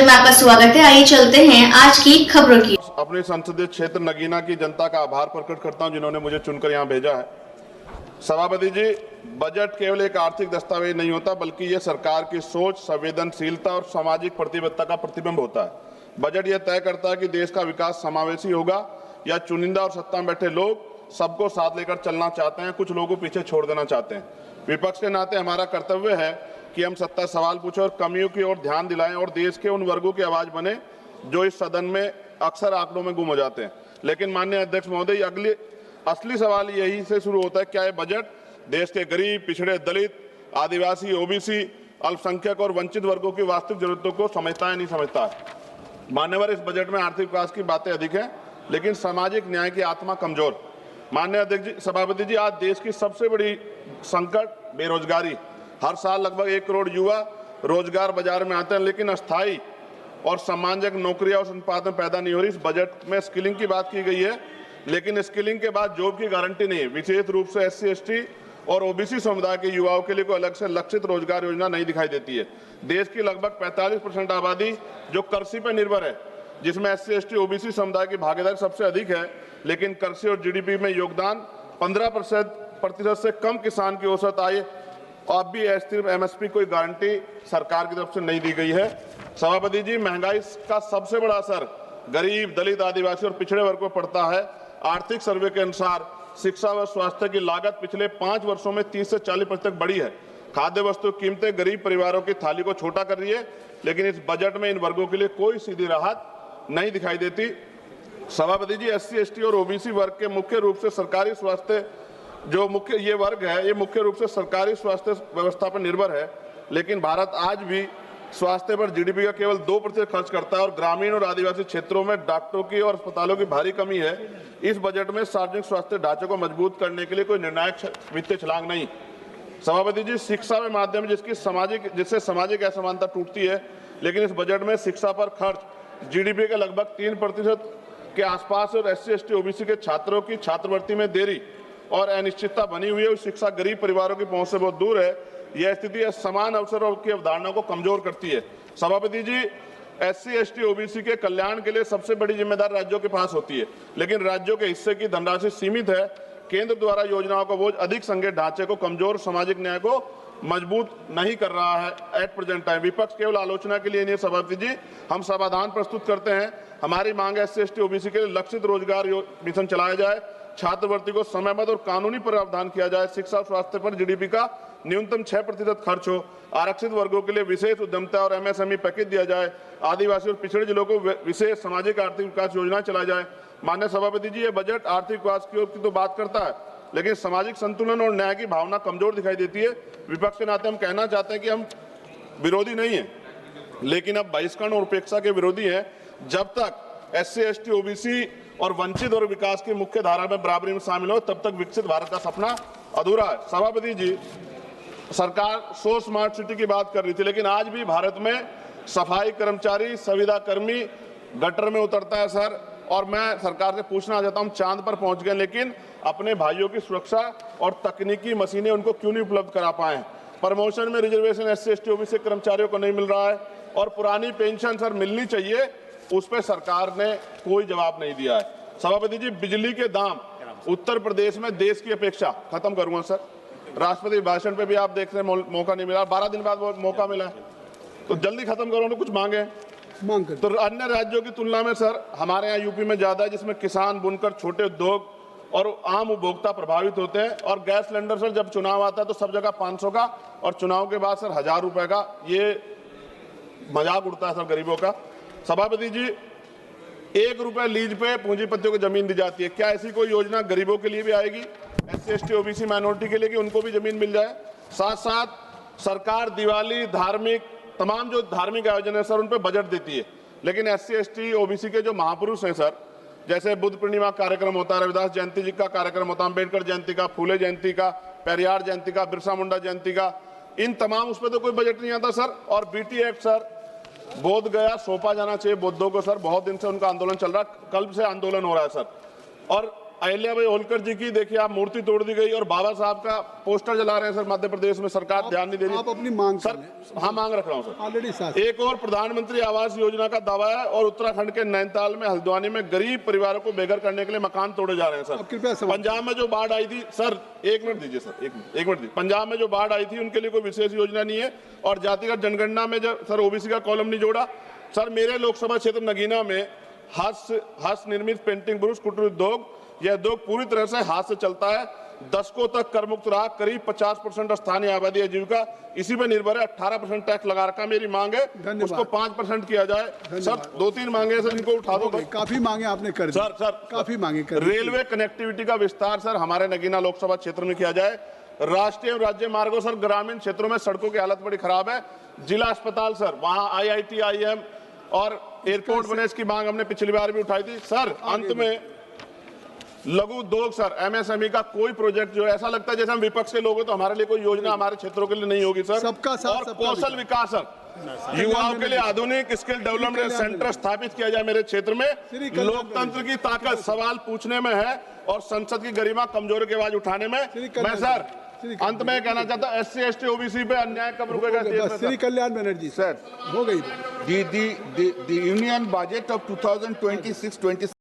में आपका स्वागत है। आइए चलते हैं आज की खबरों की। अपने संसदीय क्षेत्र नगीना की जनता का आभार प्रकट करता हूं जिन्होंने मुझे चुनकर यहां भेजा है। सभापति जी, बजट केवल एक आर्थिक दस्तावेज नहीं होता बल्कि ये सरकार की सोच, संवेदनशीलता और सामाजिक प्रतिबद्धता का प्रतिबिंब होता है। बजट यह तय करता है कि देश का विकास समावेशी होगा या चुनिंदा और सत्ता में बैठे लोग सबको साथ लेकर चलना चाहते हैं, कुछ लोगों को पीछे छोड़ देना चाहते हैं। विपक्ष के नाते हमारा कर्तव्य है कि हम सत्ता सवाल पूछें और कमियों की ओर ध्यान दिलाएं और देश के उन वर्गों की आवाज बने जो इस सदन में अक्सर आंकड़ों में गुम हो जाते हैं। लेकिन माननीय अध्यक्ष महोदय, असली सवाल यही से शुरू होता है, क्या ये बजट देश के गरीब, पिछड़े, दलित, आदिवासी, ओबीसी, अल्पसंख्यक और वंचित वर्गों की वास्तविक जरूरतों को समझता है नहीं समझता है। मान्यवर, इस बजट में आर्थिक विकास की बातें अधिक हैं लेकिन सामाजिक न्याय की आत्मा कमजोर। माननीय अध्यक्ष जी, सभापति जी, आज देश की सबसे बड़ी संकट बेरोजगारी। हर साल लगभग 1 करोड़ युवा रोजगार बाजार में आते हैं लेकिन अस्थायी और सम्मानजनक नौकरियां और संपादन पैदा नहीं हो रही। इस बजट में स्किलिंग की बात की गई है लेकिन स्किलिंग के बाद जॉब की गारंटी नहीं है। विशेष रूप से SC, ST और OBC समुदाय के युवाओं के लिए कोई अलग से लक्षित रोजगार योजना नहीं दिखाई देती है। देश की लगभग 45% आबादी जो कृषि पर निर्भर है, जिसमें SC, ST, OBC समुदाय की भागीदारी सबसे अधिक है, लेकिन कृषि और GDP में योगदान 15% से कम किसान की औसत आय अब भी अस्थिर MSP कोई गारंटी सरकार की तरफ से नहीं दी गई है। सभापति जी, महंगाई का सबसे बड़ा असर गरीब, दलित, आदिवासी और पिछड़े वर्ग को पड़ता है। आर्थिक सर्वे के अनुसार शिक्षा व स्वास्थ्य की लागत पिछले 5 वर्षों में 30 से 40% बढ़ी है। खाद्य वस्तु कीमतें गरीब परिवारों की थाली को छोटा कर रही है लेकिन इस बजट में इन वर्गों के लिए कोई सीधी राहत नहीं दिखाई देती। सभापति जी, SC, ST और OBC वर्ग के मुख्य रूप से सरकारी स्वास्थ्य ये वर्ग है, ये मुख्य रूप से सरकारी स्वास्थ्य व्यवस्था पर निर्भर है, लेकिन भारत आज भी स्वास्थ्य पर GDP का केवल 2% खर्च करता है और ग्रामीण और आदिवासी क्षेत्रों में डॉक्टरों की और अस्पतालों की भारी कमी है। इस बजट में सार्वजनिक स्वास्थ्य ढांचे को मजबूत करने के लिए कोई निर्णायक वित्तीय छलांग नहीं। सभापति जी, शिक्षा में माध्यम जिससे सामाजिक असमानता टूटती है, लेकिन इस बजट में शिक्षा पर खर्च GDP के लगभग 3% के आसपास और SC, ST, OBC के छात्रों की छात्रवृत्ति में देरी और अनिश्चितता बनी हुई है। शिक्षा गरीब परिवारों की पहुंच से बहुत दूर है। यह स्थिति समान अवसरों की अवधारणा को कमजोर करती है। सभापति जी, SC, ST, OBC के कल्याण के लिए सबसे बड़ी जिम्मेदारी राज्यों के पास होती है, लेकिन राज्यों के हिस्से की धनराशि सीमित है। केंद्र द्वारा योजनाओं का बोझ अधिक संघीय ढांचे को कमजोर, सामाजिक न्याय को मजबूत नहीं कर रहा है एट प्रेजेंट टाइम। विपक्ष केवल आलोचना के लिए नहीं। सभापति जी, हम समाधान प्रस्तुत करते हैं। हमारी मांग है SC, ST, OBC के लिए लक्षित रोजगार मिशन चलाया जाए, छात्रवृत्ति को समयबद्ध और कानूनी प्रावधान किया जाए, शिक्षा और स्वास्थ्य पर GDP का न्यूनतम 6% खर्च हो, आरक्षित वर्गों के लिए विशेष उद्यमिता और MSME पैकेज दिया जाए, आदिवासी और पिछड़े जिलों को विशेष सामाजिक आर्थिक विकास योजना चलाई जाए। माननीय सभापति जी, ये बजट आर्थिक विकास की तो बात करता है लेकिन सामाजिक संतुलन और न्याय की भावना कमजोर दिखाई देती है। विपक्ष के नाते हम कहना चाहते हैं कि हम विरोधी नहीं है लेकिन अब बहिष्करण और उपेक्षा के विरोधी हैं। जब तक SC, ST, OBC और वंचित और विकास की मुख्य धारा में बराबरी में शामिल हो तब तक विकसित भारत का सपना अधूरा है। सभापति जी, सरकार 100 स्मार्ट सिटी की बात कर रही थी लेकिन आज भी भारत में सफाई कर्मचारी, संविदा कर्मी गटर में उतरता है सर। और मैं सरकार से पूछना चाहता हूं, चांद पर पहुंच गए लेकिन अपने भाइयों की सुरक्षा और तकनीकी मशीनें उनको क्यों नहीं उपलब्ध करा पाए? प्रमोशन में रिजर्वेशन SC, ST, OBC कर्मचारियों को नहीं मिल रहा है और पुरानी पेंशन सर मिलनी चाहिए, उस पर सरकार ने कोई जवाब नहीं दिया है। सभापति जी, बिजली के दाम उत्तर प्रदेश में देश की अपेक्षा, खत्म करूंगा सर, राष्ट्रपति भाषण पे भी आप देख रहे हैं मौका नहीं मिला, 12 दिन बाद मौका मिला तो जल्दी खत्म करो ना, कुछ मांगे तो अन्य राज्यों की तुलना में सर हमारे यहाँ यूपी में ज्यादा है, जिसमें किसान, बुनकर, छोटे उद्योग और आम उपभोक्ता प्रभावित होते हैं। और गैस सिलेंडर सर जब चुनाव आता है तो सब जगह 500 का और चुनाव के बाद सर 1000 रुपए का, ये मजाक उड़ता है सर गरीबों का। सभापति जी, 1 रुपए लीज पे पूंजीपतियों को जमीन दी जाती है, क्या ऐसी कोई योजना गरीबों के लिए भी आएगी, SC, ST, OBC माइनॉरिटी के लिए, कि उनको भी जमीन मिल जाए? साथ साथ सरकार दिवाली, तमाम जो धार्मिक आयोजन है सर उन पर बजट देती है, लेकिन SC, ST, OBC के जो महापुरुष हैं सर, जैसे बुद्ध पूर्णिमा कार्यक्रम होता है, रविदास जयंती जी का कार्यक्रम होता है, अम्बेडकर जयंती का, फूले जयंती का, पेरियार जयंती का, बिरसा मुंडा जयंती का, इन तमाम उस पर तो कोई बजट नहीं आता सर। और BT एक्ट सर, बोध गया सौंपा जाना चाहिए बुद्धों को सर, बहुत दिन से उनका आंदोलन चल रहा है, कल से आंदोलन हो रहा है सर। और अहिल्याबाई होलकर जी की देखिए आप मूर्ति तोड़ दी गई और बाबा साहब का पोस्टर जला रहे हैं सर मध्य प्रदेश में, सरकार ध्यान नहीं दे रही। आप अपनी मांग सर, हाँ मांग रख रहा हूँ सर। ऑलरेडी साथ एक और प्रधानमंत्री आवास योजना का दावा है और उत्तराखंड के नैनीताल में हल्द्वानी में गरीब परिवारों को बेघर करने के लिए मकान तोड़े जा रहे हैं अब सर। कृपया समाप्त। पंजाब में जो बाढ़ आई थी सर, एक मिनट दीजिए सर, एक मिनट दीजिए। पंजाब में जो बाढ़ आई थी उनके लिए कोई विशेष योजना नहीं है और जातिगत जनगणना में जो सर ओबीसी का कॉलम नहीं जोड़ा। सर मेरे लोकसभा क्षेत्र नगीना में हस्त निर्मित पेंटिंग ब्रुश कुटीर उद्योग, यह उद्योग पूरी तरह से हाथ से चलता है। दशकों तक करमुक्त रहा, करीब 50% स्थानीय आबादी आजीविका इसी पे निर्भर है। 18% टैक्स लगा रखा। मेरी मांग है उसको 5% किया जाए। सर 2-3 मांगे सर, इनको उठा दो। काफी मांगे आपने कर दी। सर काफी मांगे कर दी। रेलवे कनेक्टिविटी का विस्तार सर हमारे नगीना लोकसभा क्षेत्र में किया जाए। राष्ट्रीय और राज्य मार्गों सर, ग्रामीण क्षेत्रों में सड़कों की हालत बड़ी खराब है। जिला अस्पताल सर, वहां IIT IIM और एयरपोर्ट बने, इसकी मांग हमने पिछली बार भी उठाई थी। सर अंत में लघु उद्योग सर, MSME का कोई प्रोजेक्ट जो है ऐसा लगता है जैसे हम विपक्ष के लोग हैं तो हमारे लिए कोई योजना हमारे क्षेत्रों के लिए नहीं होगी सर। सबका साथ, और सबका कौशल विकास सर, युवाओं के लिए आधुनिक स्किल डेवलपमेंट सेंटर स्थापित किया जाए मेरे क्षेत्र में। लोकतंत्र की ताकत सवाल पूछने में है और संसद की गरिमा कमजोरी की आवाज उठाने में। मैं सर अंत में कहना चाहता हूं SC ST OBC पे अन्याय कब रुकेगा? श्री कल्याण बनर्जी सर, हो गई। the union budget of 2026-27